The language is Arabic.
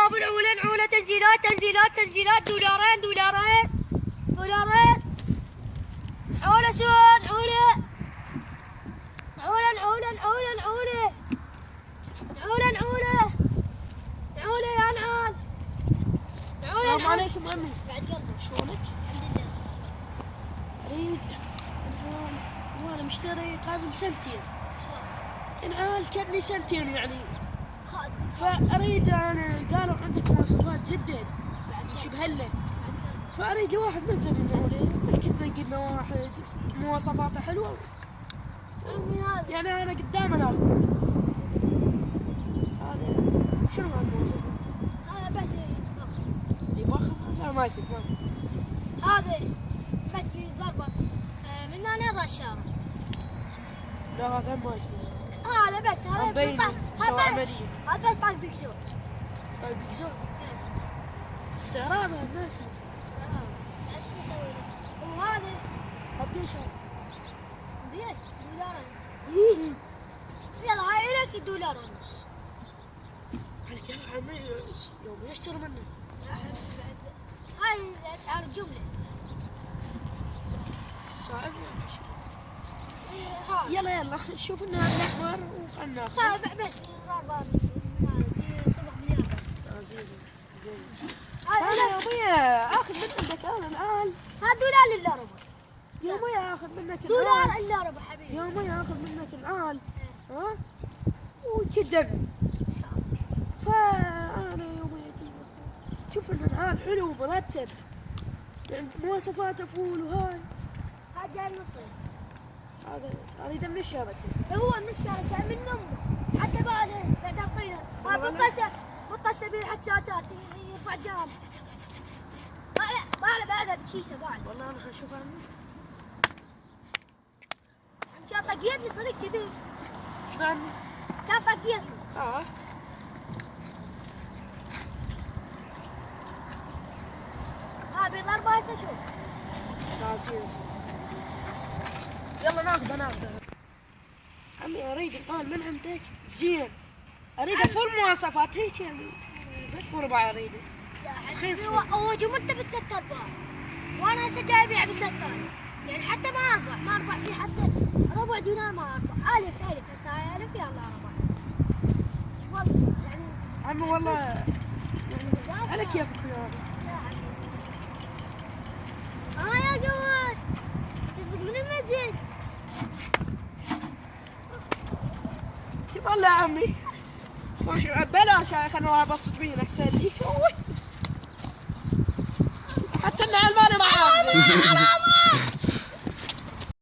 ابو العولة العولة تسجيلات تسجيلات تسجيلات دولارين دولارين دولارين عولة شون عولة العولة العولة العولة العولة العولة العولة العولة يا نعال العولة. السلام عليكم عمي. بعد قلبك شلونك؟ الحمد لله. انا مشتري قبل سنتين. العيال كان لي سنتين يعني. فاريد انا قالوا عندك مواصفات جدد يشبه لك. فاريد واحد مثل العولة بس كنا قلنا واحد مواصفاته حلوه. يعني انا قدام الارض. هذا شنو هالمواصفات؟ هذا بس يبخر؟ لا ما يفيد ما يفيد. هذا بس بضربة من هنا للشارع. لا هذا ما يفيد. هذا بس هذا مبين سوى عملية. هذا بس طاق بكسور. طيب بكسور؟ استعراض هذا ما يفيد. ايش نسوي له؟ وهذا قديش هذا؟ بيش دولار. يلا هاي لك دولار ونص. عليك يا عمي يوم يشتري منك. هاي اسعار الجملة. صعب يلا يلا شوف لنا الاحمر وخلنا ناخذ. هذا بس ضربة صبغ باليابان. انا يا ابويا اخذ من عندك انا الان. هذا دولار الا ربع. يا ابويا اخذ منك الان. دولار الا ربع حبيبي. يا ابويا اخذ منك الان. ها؟ وجدا. فانا يا ابويا شوف ان الان حلو ومرتب. يعني مواصفاته فول وهاي. هذا جاي نصين. هذا اريد من الشبكه. هو من الشارع من امه حتى بعد القيله متصل بالحساسات يرفع جام. بعد بشيشه بعد. والله انا اشوف عنه. كان طقيتني صدق كذي. شلون؟ كان طقيتني. بضربة هسه شوف. ناسين يلا ناخذ. عمي اريد الان من عندك زين. اريد فل مواصفات هيك يعني. بس ربع اريده. رخيص. هو جملته ب 3000 وانا هسه جاي ابيع ب 3000. يعني حتى ما اربح فيه حتى ربع دينار ما اربح. الف هسه هاي الف يلا ربع. والله يعني عمي والله يعني على كيفك يا يا جواد تثبت من المسجد. والله يا عمي بلاش يا اخي انا ابسط بيه احسن لي.